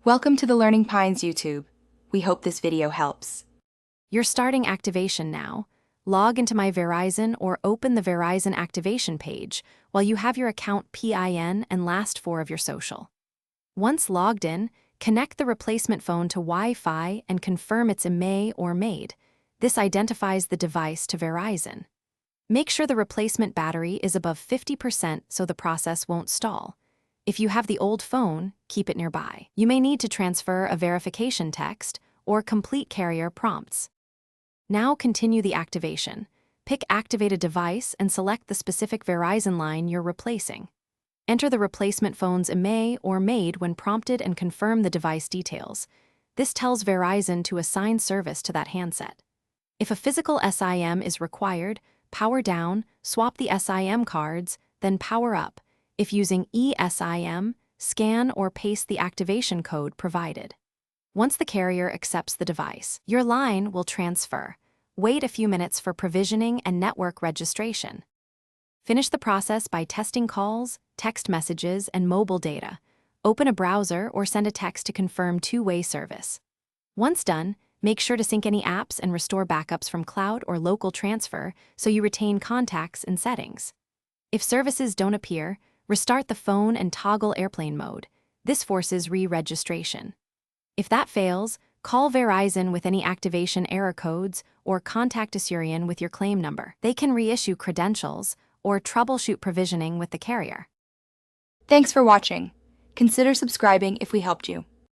Welcome to the Learning Pines YouTube. We hope this video helps. You're starting activation now. Log into My Verizon or open the Verizon activation page while you have your account PIN and last four of your social. Once logged in, connect the replacement phone to Wi-Fi and confirm it's MA or MAID. This identifies the device to Verizon. Make sure the replacement battery is above 50% so the process won't stall. If you have the old phone, keep it nearby. You may need to transfer a verification text or complete carrier prompts. Now continue the activation. Pick Activate a device and select the specific Verizon line you're replacing. Enter the replacement phone's MA or MAID when prompted and confirm the device details. This tells Verizon to assign service to that handset. If a physical SIM is required, power down, swap the SIM cards, then power up. If using eSIM, scan or paste the activation code provided. Once the carrier accepts the device, your line will transfer. Wait a few minutes for provisioning and network registration. Finish the process by testing calls, text messages, and mobile data. Open a browser or send a text to confirm two-way service. Once done, make sure to sync any apps and restore backups from cloud or local transfer so you retain contacts and settings. If services don't appear, restart the phone and toggle airplane mode. This forces re-registration. If that fails, call Verizon with any activation error codes or contact Asurion with your claim number. They can reissue credentials or troubleshoot provisioning with the carrier. Thanks for watching. Consider subscribing if we helped you.